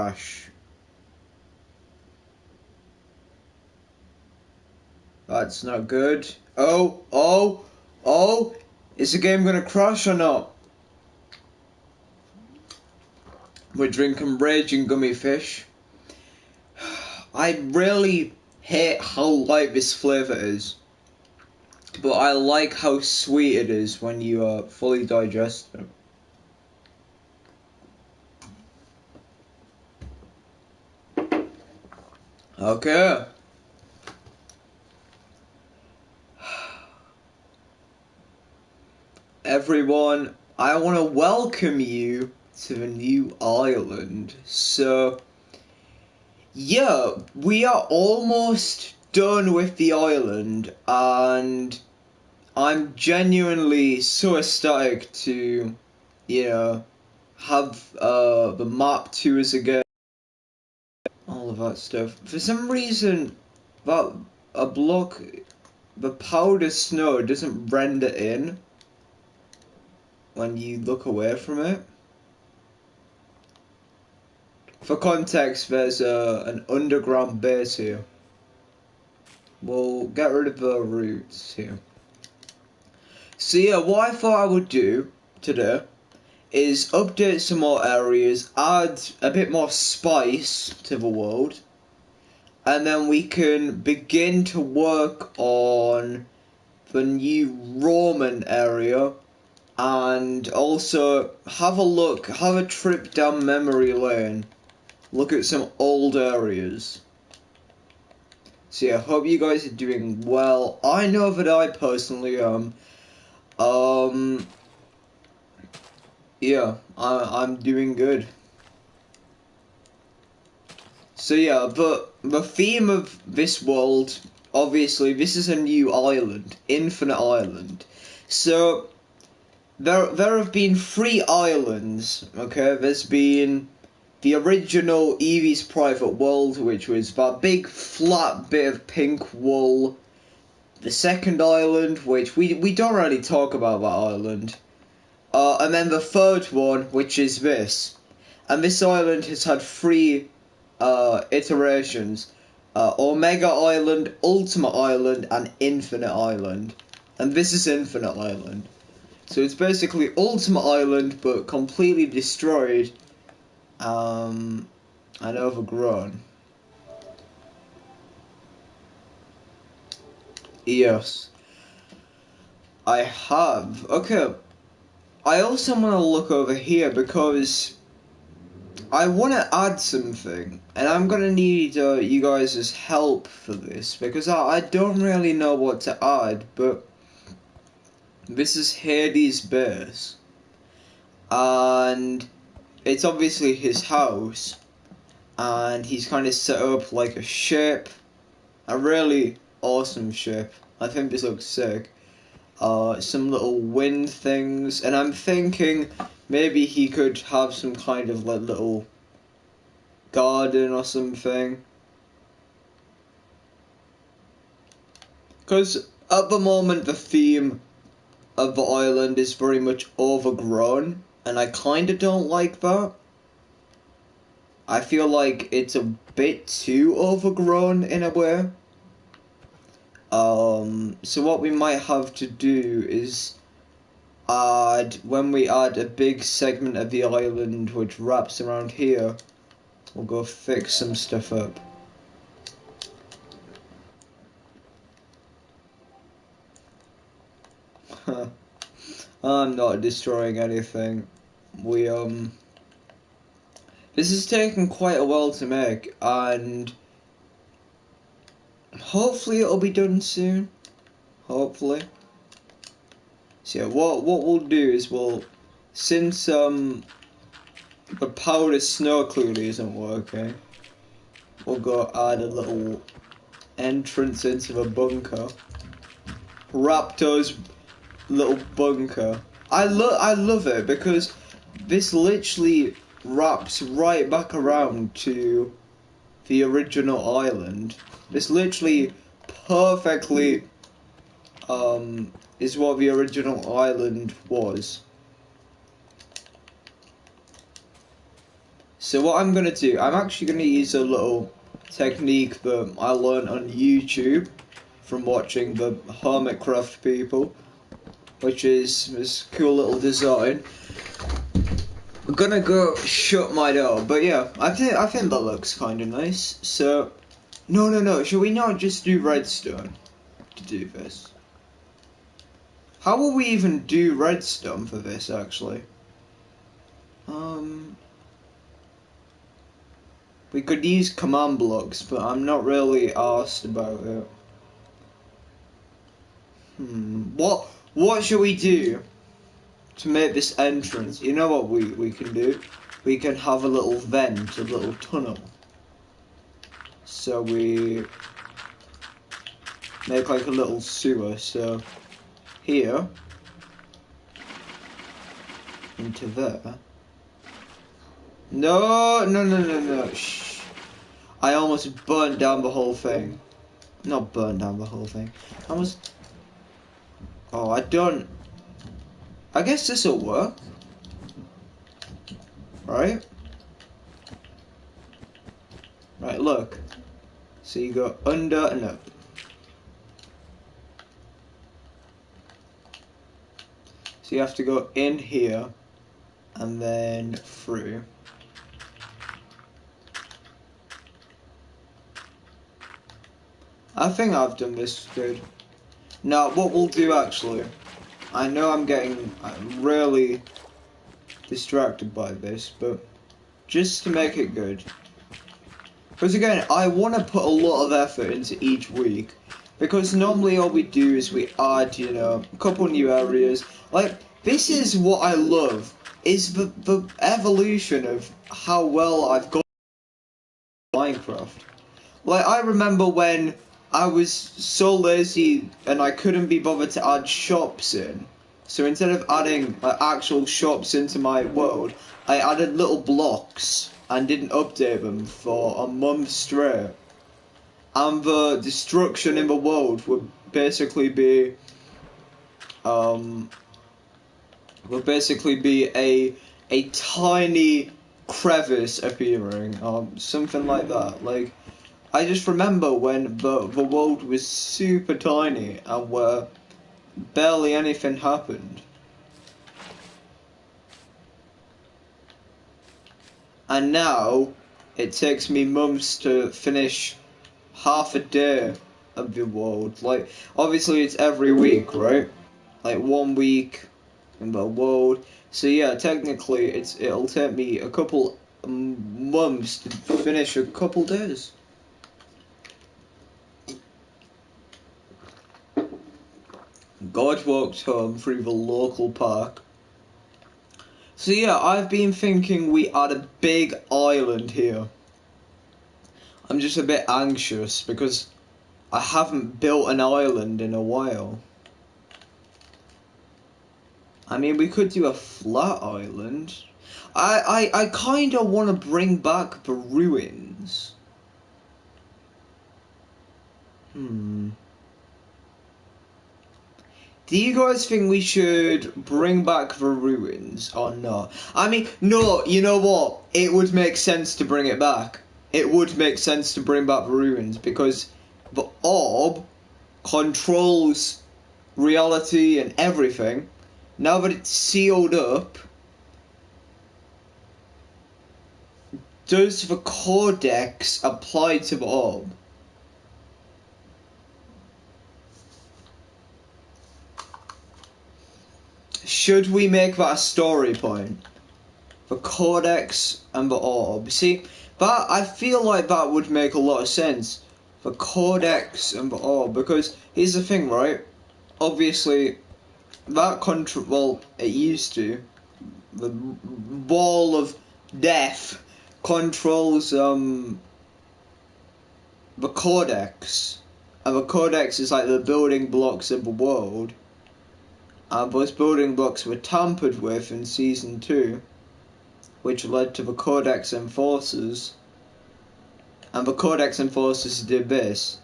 crash. That's not good. Oh! Is the game gonna crash or not? We're drinking Raging Gummy Fish. I really hate how light this flavour is. But I like how sweet it is when you fully digest it. Okay. Everyone, I want to welcome you to the new island. So, yeah, we are almost done with the island, and I'm genuinely so ecstatic to, have the map to us again. All of that stuff. For some reason, the powder snow doesn't render in when you look away from it. For context, there's an underground base here. We'll get rid of the roots here. So yeah, what I thought I would do today is update some more areas, add a bit more spice to the world, and then we can begin to work on the new Roman area, and also have a trip down memory lane, look at some old areas. So yeah, hope you guys are doing well. I know that I personally am. Yeah, I'm doing good. So yeah, but the theme of this world, obviously, this is a new island, Infinite Island. So there have been 3 islands. Okay, there's been the original Eevee's Private World, which was that big flat bit of pink wool. The second island, which we don't really talk about that island. And then the third one, which is this. And this island has had 3 iterations. Omega Island, Ultimate Island, and Infinite Island. And this is Infinite Island. So it's basically Ultimate Island, but completely destroyed and overgrown. Yes. I have. Okay. I also want to look over here because I want to add something, and I'm going to need you guys' help for this, because I don't really know what to add, but this is Hades' base, and it's obviously his house, and he's kind of set up like a ship, a really awesome ship. I think this looks sick. Some little wind things, and I'm thinking maybe he could have some kind of like little garden or something. Because at the moment the theme of the island is very much overgrown, and I kinda don't like that. I feel like it's a bit too overgrown in a way. So what we might have to do is when we add a big segment of the island which wraps around here, we'll go fix some stuff up. I'm not destroying anything. This is taking quite a while to make, and hopefully it'll be done soon. Hopefully. So yeah, what we'll do is since the powder snow clearly isn't working, we'll go add a little entrance into the bunker. Raptor's little bunker. I love it because this literally wraps right back around to the original island. This literally perfectly is what the original island was. So what I'm gonna do, I'm actually gonna use a little technique that I learned on YouTube from watching the Hermitcraft people, which is this cool little design. I'm gonna go shut my door, but yeah, I think that looks kind of nice. So, no, should we not just do redstone to do this? How will we even do redstone for this, actually? We could use command blocks, but I'm not really asked about it. What should we do to make this entrance? You know what we can do? We can have a little vent, a little tunnel. So we make like a little sewer, so here into there. No. Shh. I almost burnt down the whole thing. Not burnt down the whole thing. I almost... Oh, I don't... I guess this'll work. Right? Right, look. So you go under and up. So you have to go in here and then through. I think I've done this good. Now, what we'll do actually, I know I'm really distracted by this, but just to make it good. Because again, I want to put a lot of effort into each week. Because normally all we do is we add, you know, a couple new areas. Like, this is what I love, is the evolution of how well I've got Minecraft. Like, I remember when I was so lazy and I couldn't be bothered to add shops in. So instead of adding actual shops into my world, I added little blocks and didn't update them for a month straight. And the destruction in the world would basically be a tiny crevice appearing, or something like that. Like, I just remember when the world was super tiny and where barely anything happened. And now, it takes me months to finish half a day of the world. Like, obviously it's every week, right? Like 1 week in the world. So yeah, technically it'll take me a couple months to finish a couple days. God walked home through the local park. So yeah, I've been thinking we add a big island here. I'm just a bit anxious because I haven't built an island in a while. I mean, we could do a flat island. I kind of want to bring back the ruins. Do you guys think we should bring back the ruins or not? I mean, no, you know what? It would make sense to bring it back. It would make sense to bring back the ruins because the orb controls reality and everything. Now that it's sealed up, does the codex apply to the orb? Should we make that a story point? The codex and the orb. See, that I feel like that would make a lot of sense. The codex and the orb, because here's the thing, right? Obviously, that well, it used to. The wall of death controls the codex, and the codex is like the building blocks of the world. And those building blocks were tampered with in Season 2, which led to the Codex Enforcers. And the Codex Enforcers did this.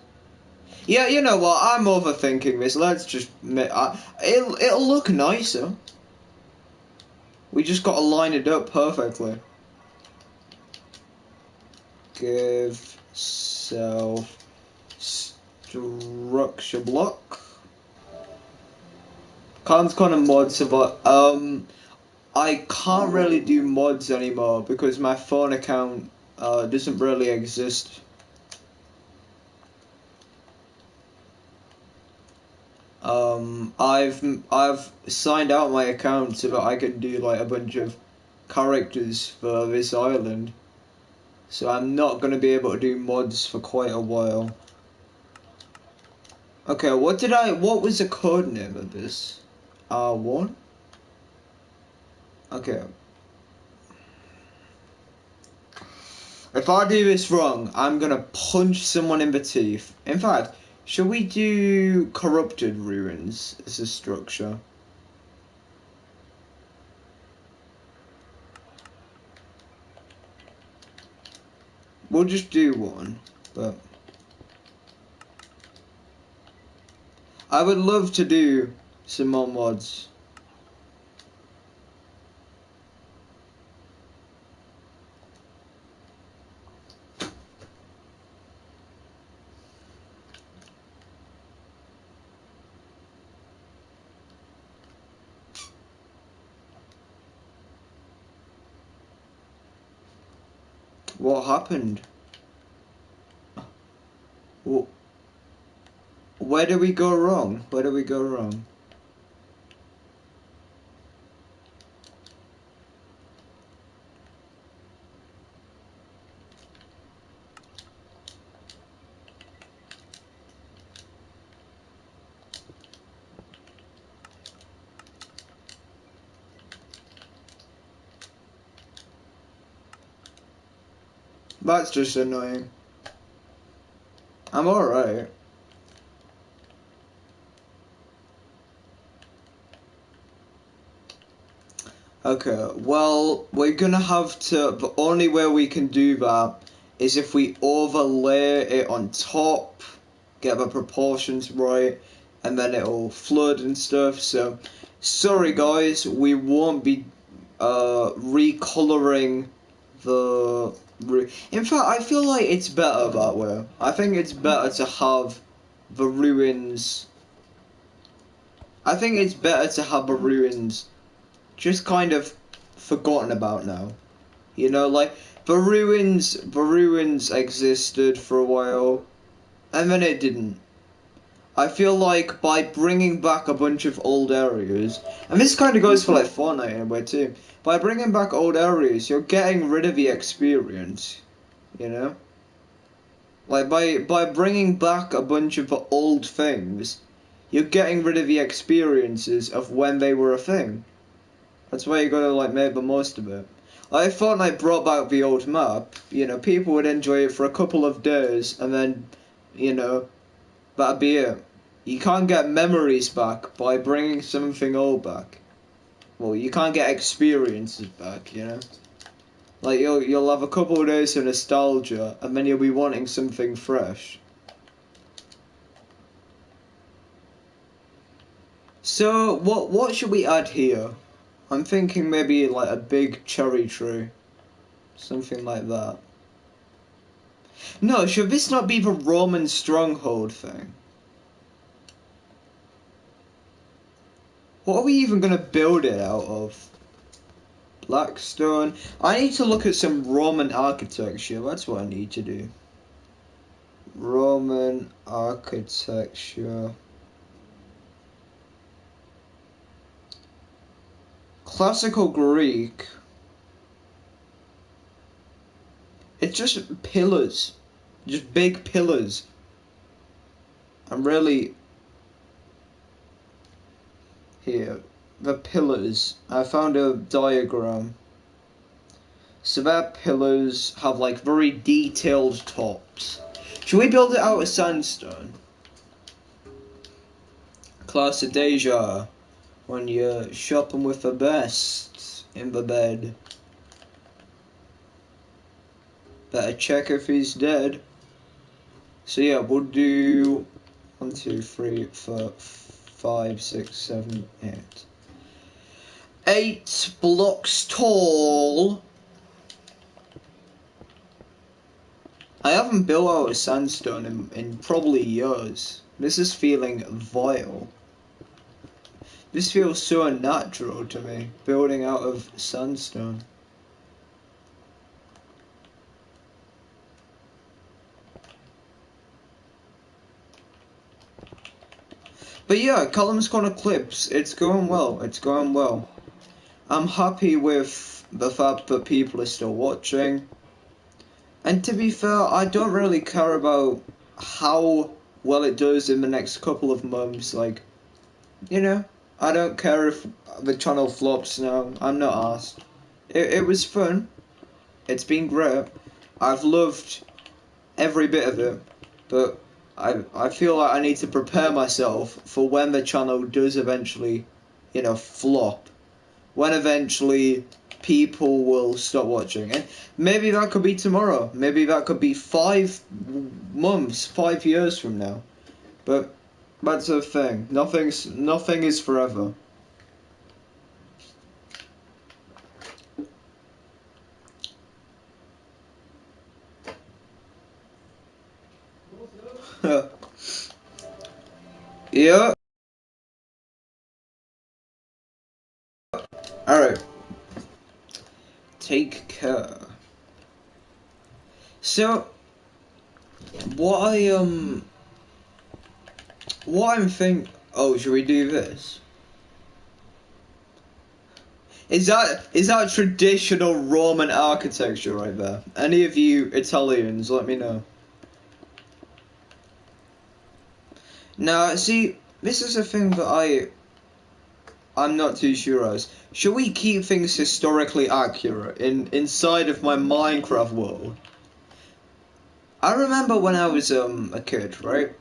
Yeah, you know what, I'm overthinking this. Let's just... it'll look nicer. We just gotta line it up perfectly. give self structure block. Can't kind of mods about I can't really do mods anymore because my phone account doesn't really exist. I've signed out my account so that I can do like a bunch of characters for this island. So I'm not gonna be able to do mods for quite a while. Okay, what was the code name of this? R1? Okay. If I do this wrong, I'm gonna punch someone in the teeth. In fact, should we do corrupted ruins as a structure? We'll just do one, but I would love to do some more mods. What happened? Where did we go wrong? Where did we go wrong? That's just annoying. I'm alright. Okay, well, we're gonna have to, the only way we can do that is if we overlay it on top, get the proportions right, and then it'll flood and stuff. So, sorry guys, we won't be recoloring the... In fact, I feel like it's better that way. I think it's better to have the ruins... I think it's better to have the ruins just kind of forgotten about now. You know, like, the ruins existed for a while, and then it didn't. I feel like by bringing back a bunch of old areas, and this kind of goes for like Fortnite in a way too, by bringing back old areas, you're getting rid of the experience, you know? Like, by bringing back a bunch of old things, you're getting rid of the experiences of when they were a thing. That's why you gotta, like, make the most of it. Like, if Fortnite brought back the old map, you know, people would enjoy it for a couple of days, and then, you know, that'd be it. You can't get memories back by bringing something old back. Well, you can't get experiences back, you know? Like, you'll have a couple of days of nostalgia, and then you'll be wanting something fresh. So, what should we add here? I'm thinking maybe like a big cherry tree. Something like that. No, should this not be the Roman stronghold thing? What are we even going to build it out of? Blackstone. I need to look at some Roman architecture. That's what I need to do. Roman architecture. Classical Greek. It's just pillars. Just big pillars. I'm really... Here. The pillars. I found a diagram. So their pillars have like very detailed tops. Should we build it out of sandstone? Class of Deja. When you're shopping with the best in the bed. Better check if he's dead. So yeah, we'll do 1, 2, 3, 4, 5, 6, 7, 8. 8 blocks tall. I haven't built out of sandstone in probably years. This is feeling vile. This feels so unnatural to me, building out of sandstone. But yeah, Callum's Corner Clips, it's going well, it's going well. I'm happy with the fact that people are still watching. And to be fair, I don't really care about how well it does in the next couple of months, like, you know, I don't care if the channel flops now, I'm not asked. It was fun, it's been great, I've loved every bit of it, but I feel like I need to prepare myself for when the channel does eventually, you know, flop. When eventually people will stop watching. And maybe that could be tomorrow. Maybe that could be 5 months, 5 years from now. But that's the thing. Nothing is forever. Yeah. Alright. Take care. So what I'm thinking. Oh, should we do this? Is that traditional Roman architecture right there? Any of you Italians, let me know. Now, see, this is a thing that I'm not too sure as. Should we keep things historically accurate inside of my Minecraft world? I remember when I was a kid, right?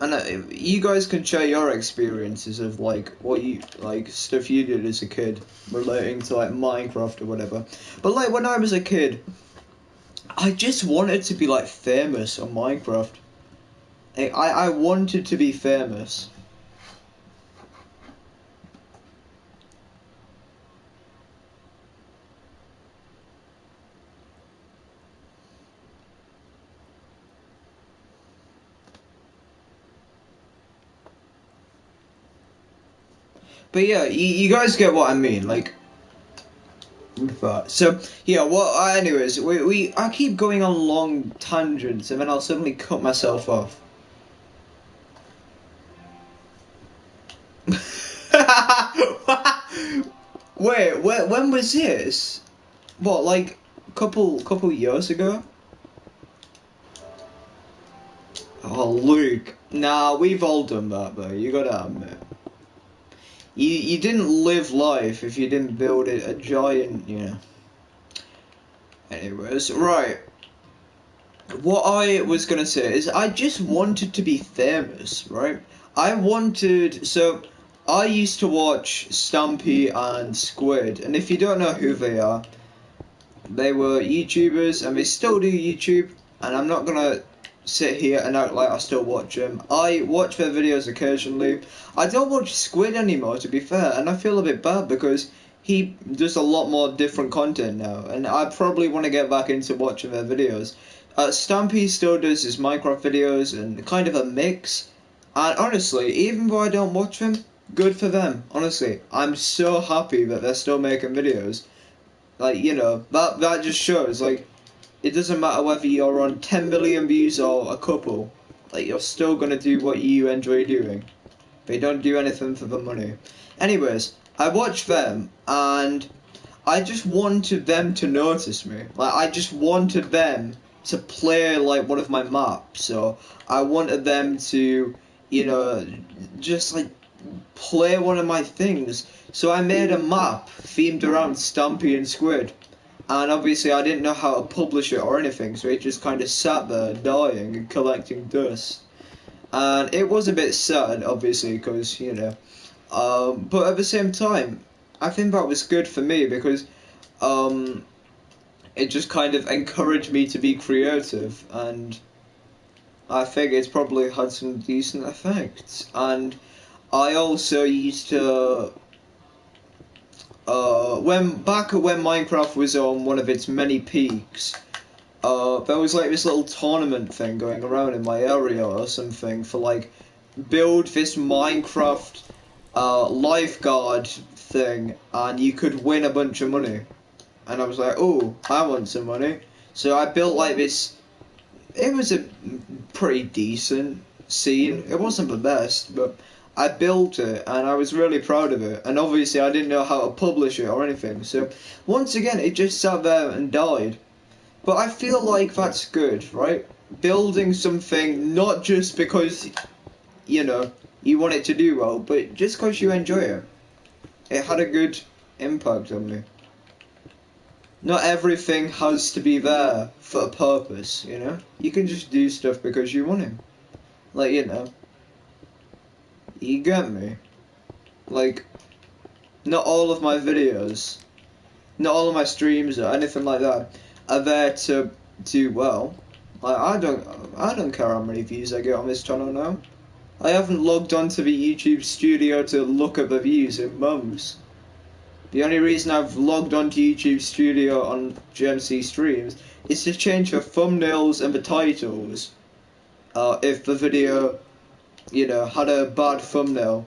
And you guys can share your experiences of like what you like stuff you did as a kid relating to like Minecraft or whatever. But like when I was a kid, I just wanted to be like famous on Minecraft. I wanted to be famous. But yeah, you guys get what I mean, like. So yeah, well, anyways, I keep going on long tangents, and then I'll suddenly cut myself off. Wait, when was this? What, like couple years ago? Oh, Luke. Nah, we've all done that, though. You gotta admit. You didn't live life if you didn't build it a giant, you know. Anyways, right. What I was gonna say is I just wanted to be famous, right? So I used to watch Stampy and Squid, and if you don't know who they are, they were YouTubers and they still do YouTube, and I'm not gonna sit here and act like I still watch them. I watch their videos occasionally. I don't watch Squid anymore, to be fair, and I feel a bit bad because he does a lot more different content now, and I probably want to get back into watching their videos. Stampy still does his Minecraft videos and kind of a mix, and honestly, even though I don't watch them, good for them, honestly. I'm so happy that they're still making videos. Like, you know, that just shows, like, it doesn't matter whether you're on 10 million views or a couple, like, you're still gonna do what you enjoy doing. They don't do anything for the money. Anyways, I watched them, and I just wanted them to notice me. Like, I just wanted them to play, like, one of my maps. So, I wanted them to, you know, just, like, play one of my things. So I made a map themed around Stampy and Squid. And obviously I didn't know how to publish it or anything, so it just kind of sat there dying and collecting dust. And it was a bit sad, obviously, because, you know. But at the same time, I think that was good for me because it just kind of encouraged me to be creative, and I think it's probably had some decent effects. And I also used to, when Minecraft was on one of its many peaks, there was like this little tournament thing going around in my area or something for like build this Minecraft lifeguard thing, and you could win a bunch of money. And I was like, oh, I want some money. So I built like this. It was a pretty decent scene. It wasn't the best, but I built it and I was really proud of it. And obviously I didn't know how to publish it or anything. So once again, it just sat there and died. But I feel like that's good, right? Building something not just because, you know, you want it to do well, but just because you enjoy it. It had a good impact on me. Not everything has to be there for a purpose, you know? You can just do stuff because you want to. Like, you know. You get me? Like, not all of my videos, not all of my streams or anything like that are there to do well. Like, I don't care how many views I get on this channel now. I haven't logged onto the YouTube studio to look at the views in months. The only reason I've logged onto YouTube Studio on JMC Streams is to change the thumbnails and the titles. If the video, you know, had a bad thumbnail,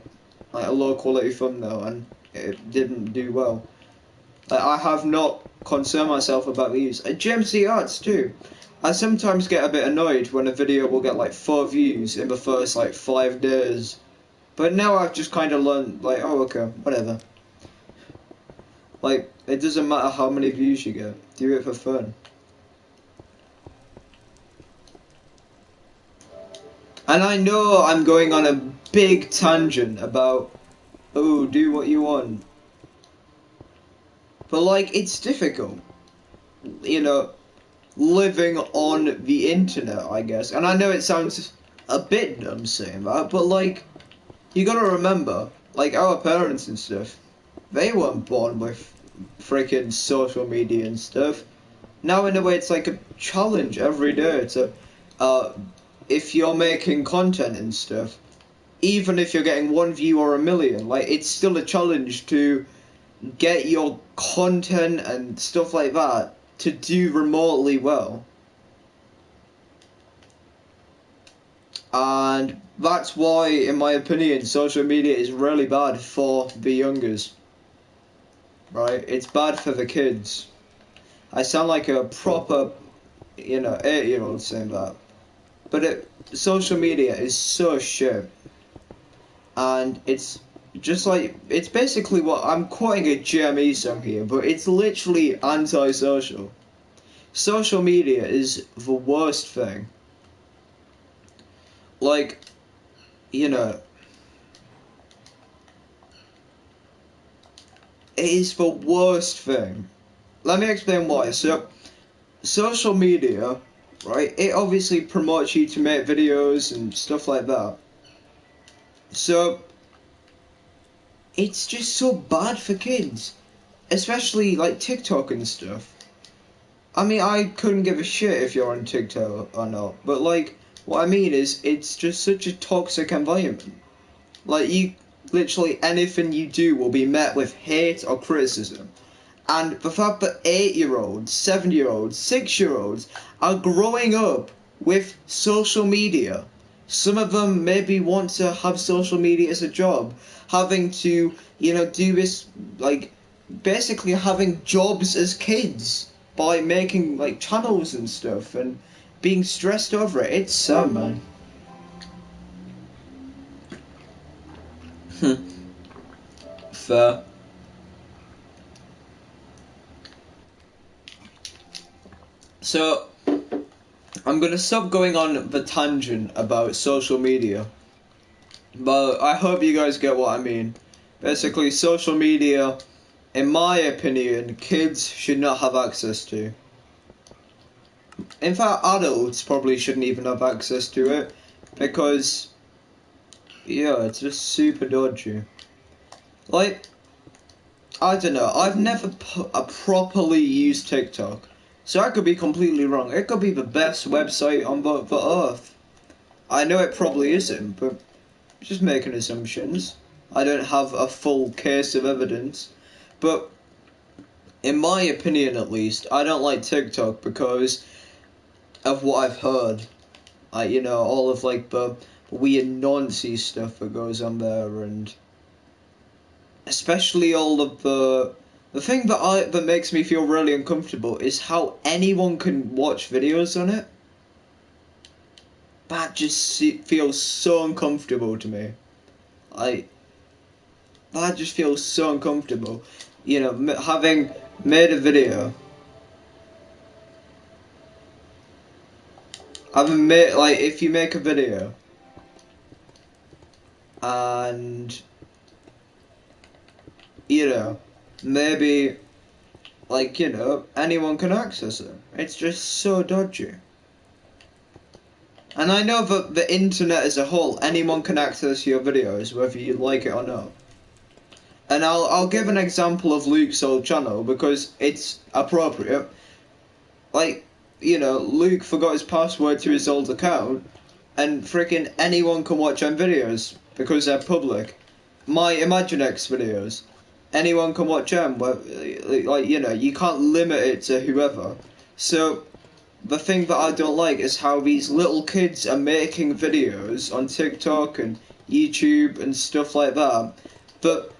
like a low quality thumbnail, and it didn't do well. Like, I have not concerned myself about these. JMC Arts too. I sometimes get a bit annoyed when a video will get like 4 views in the first like 5 days. But now I've just kind of learned, like, oh okay, whatever. Like, it doesn't matter how many views you get. Do it for fun. And I know I'm going on a big tangent about, oh, do what you want. But, like, it's difficult. You know, living on the internet, I guess. And I know it sounds a bit dumb saying that, but, like, you gotta remember, like, our parents and stuff, they weren't born with freaking social media and stuff. Now in a way it's like a challenge every day to, if you're making content and stuff, even if you're getting 1 view or 1 million, like, it's still a challenge to get your content and stuff like that to do remotely well. And that's why, in my opinion, social media is really bad for the youngers. Right? It's bad for the kids. I sound like a proper, you know, 8-year-old saying that. But social media is so shit. And it's just like, it's basically what, I'm quoting a JME song here, but it's literally anti-social. Social media is the worst thing. Like, you know, it is the worst thing. Let me explain why. So, social media, right, it obviously promotes you to make videos and stuff like that. So, it's just so bad for kids. Especially, like, TikTok and stuff. I mean, I couldn't give a shit if you're on TikTok or not. But, like, what I mean is, it's just such a toxic environment. Like, literally anything you do will be met with hate or criticism. And the fact that 8-year-olds, 7-year-olds, 6-year-olds are growing up with social media. Some of them maybe want to have social media as a job. Having to, you know, do this, like, basically having jobs as kids by making, like, channels and stuff and being stressed over it. It's sad, man. Fair. So, I'm gonna stop going on the tangent about social media. But I hope you guys get what I mean. Basically, social media, in my opinion, kids should not have access to. In fact, adults probably shouldn't even have access to it. Because, yeah, it's just super dodgy. Like, I don't know, I've never properly used TikTok. So I could be completely wrong. It could be the best website on the earth. I know it probably isn't, but just making assumptions. I don't have a full case of evidence. But in my opinion, at least, I don't like TikTok because of what I've heard. You know, all of like the weird nonsense stuff that goes on there, and especially all of the thing that makes me feel really uncomfortable is how anyone can watch videos on it. That just feels so uncomfortable to me. That just feels so uncomfortable. You know, having made a video, having made, like, if you make a video and, you know, maybe, like, you know, anyone can access it. It's just so dodgy. And I know that the internet as a whole, anyone can access your videos, whether you like it or not. And I'll give an example of Luke's old channel because it's appropriate. Like, you know, Luke forgot his password to his old account, and freaking anyone can watch them videos because they're public. My Imaginex videos, anyone can watch them. Like, you know, you can't limit it to whoever. So the thing that I don't like is how these little kids are making videos on TikTok and YouTube and stuff like that. But,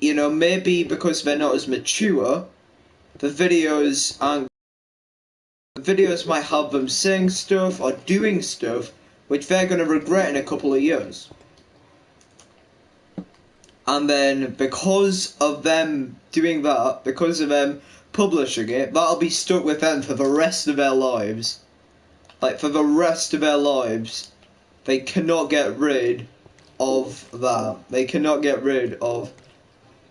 you know, maybe because they're not as mature, the videos might have them saying stuff or doing stuff which they're going to regret in a couple of years. And then because of them doing that, because of them publishing it, that'll be stuck with them for the rest of their lives. Like, for the rest of their lives, they cannot get rid of that. They cannot get rid of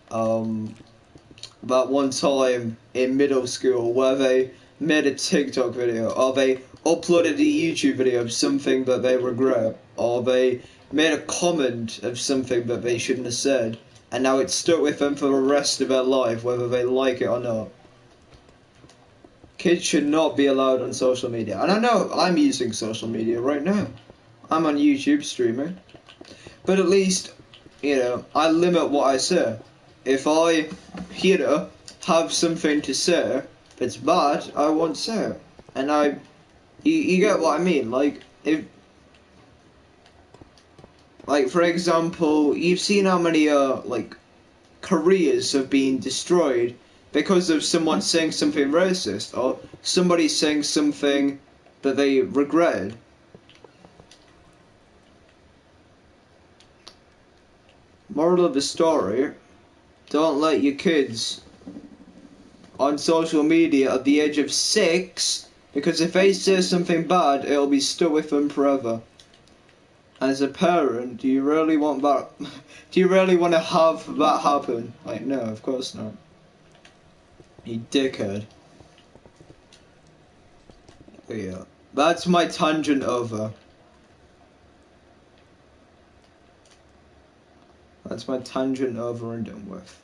that one time in middle school where they made a TikTok video, or they uploaded a YouTube video of something that they regret, or they made a comment of something that they shouldn't have said, and now it's stuck with them for the rest of their life, whether they like it or not. Kids should not be allowed on social media. And I know I'm using social media right now. I'm on YouTube streaming. But at least, you know, I limit what I say. If I, you know, have something to say that's bad, I won't say it. And you get what I mean? Like, for example, you've seen how many, like, careers have been destroyed because of someone saying something racist, or somebody saying something that they regretted. Moral of the story, don't let your kids on social media at the age of 6, because if they say something bad, it'll be stuck with them forever. As a parent, do you really want that? Do you really want to have that happen? Like, no, of course not. You dickhead. But yeah, that's my tangent over. That's my tangent over and done with.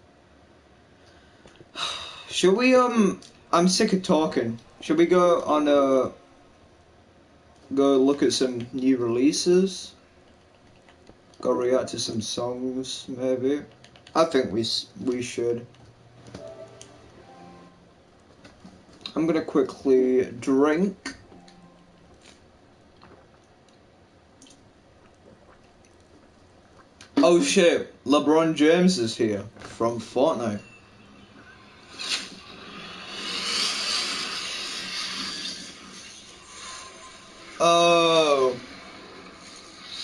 Should we, I'm sick of talking. Should we go on go look at some new releases? Go react to some songs, maybe? I think we should. I'm gonna quickly drink. Oh shit, LeBron James is here from Fortnite. Oh.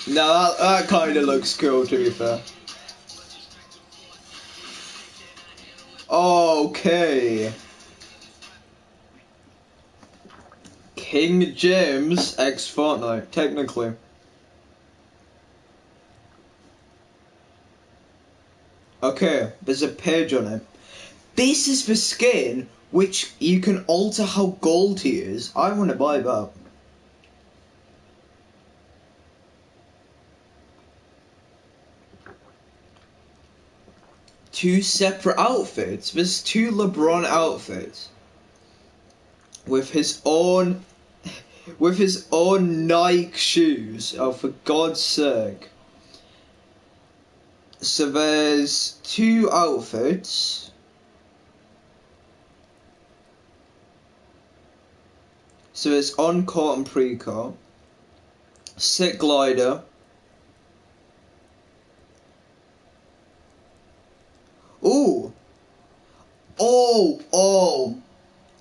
No, that kinda looks cool, to be fair. Okay. King James x Fortnite, technically. Okay, there's a page on it. This is the skin which you can alter how gold he is. I want to buy that. Two separate outfits. There's two LeBron outfits with his own Nike shoes. Oh, for God's sake. So there's two outfits. So it's on court and pre-court. Sick glider. Ooh. Oh.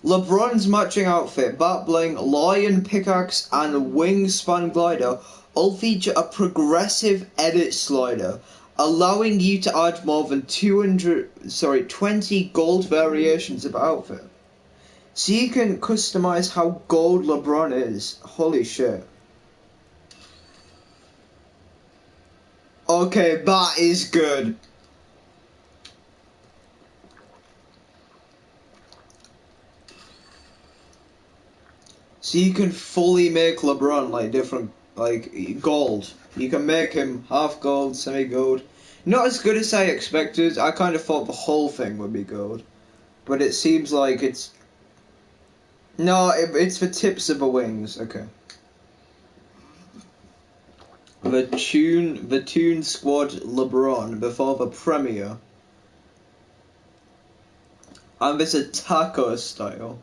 LeBron's matching outfit, bat bling, lion pickaxe, and wingspan glider all feature a progressive edit slider, allowing you to add more than 20 gold variations of outfit. So you can customize how gold LeBron is. Holy shit. Okay, that is good. So you can fully make LeBron like different, like gold. You can make him half gold, semi-gold. Not as good as I expected. I kind of thought the whole thing would be gold. But it seems like it's... No, it's the tips of the wings. Okay. The Toon Squad LeBron before the premiere. And this a taco style.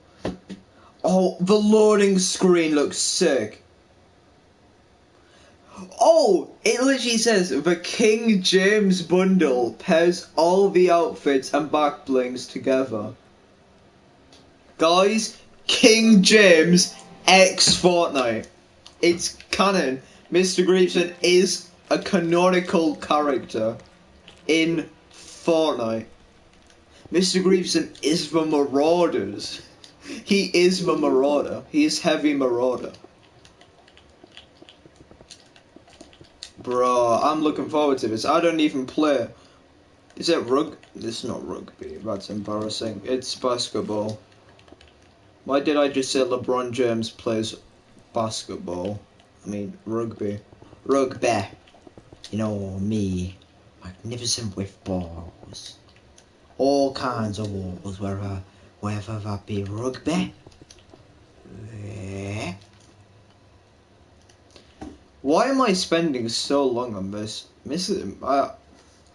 Oh, the loading screen looks sick. Oh, it literally says the King James bundle pairs all the outfits and back blings together. Guys, King James X Fortnite. It's canon. Mr. Greason is a canonical character in Fortnite. Mr. Greason is the Marauders. He is the Marauder. He is heavy Marauder. Bro, I'm looking forward to this. I don't even play. Is it It's not rugby. That's embarrassing. It's basketball. Why did I just say LeBron James plays basketball? I mean, rugby. Rugby. You know, me. Magnificent with balls. All kinds of balls, whether that be rugby. Why am I spending so long on this?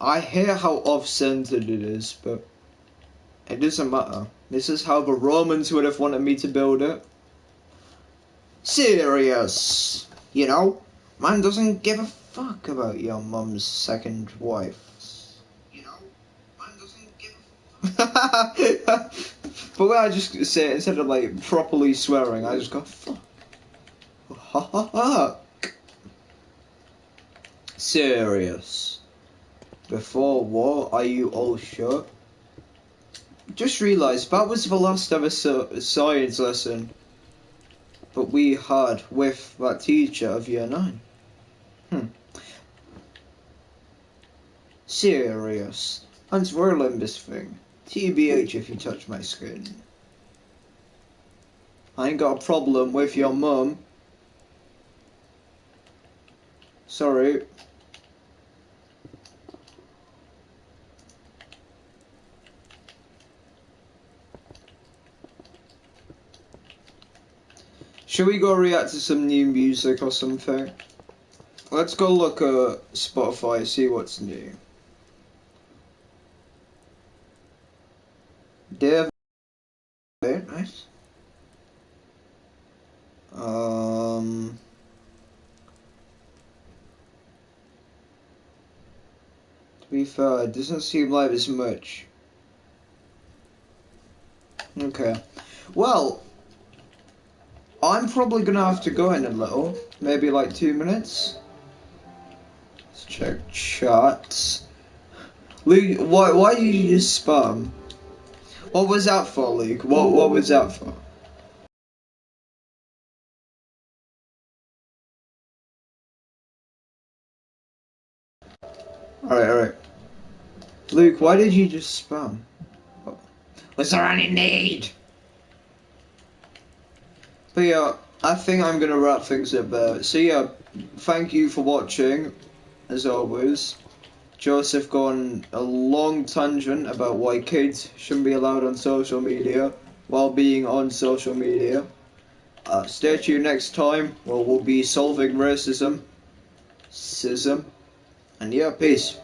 I hear how off-centered it is, but it doesn't matter. This is how the Romans would have wanted me to build it. Serious. You know, man doesn't give a fuck about your mum's second wife. You know, man doesn't give a fuck. But when I just say it, instead of like properly swearing, I just go, fuck. Ha ha ha. Serious. Before what? Are you all sure? Just realised that was the last ever science lesson that we had with that teacher of year 9. Serious. And swirling this thing. TBH if you touch my skin. I ain't got a problem with your mum. Sorry. Should we go react to some new music or something? Let's go look at Spotify, see what's new. Dev. Nice. To be fair, it doesn't seem like there's much. Okay. Well, I'm probably gonna have to go in a little. Maybe like 2 minutes. Let's check chats. Luke, why did you just spam? What was that for, Luke? What was that for? Alright. Luke, why did you just spam? Was there any need? But yeah, I think I'm gonna wrap things up there. So yeah, thank you for watching, as always. Joseph gone a long tangent about why kids shouldn't be allowed on social media while being on social media. Stay tuned next time where we'll be solving racism. And yeah, peace.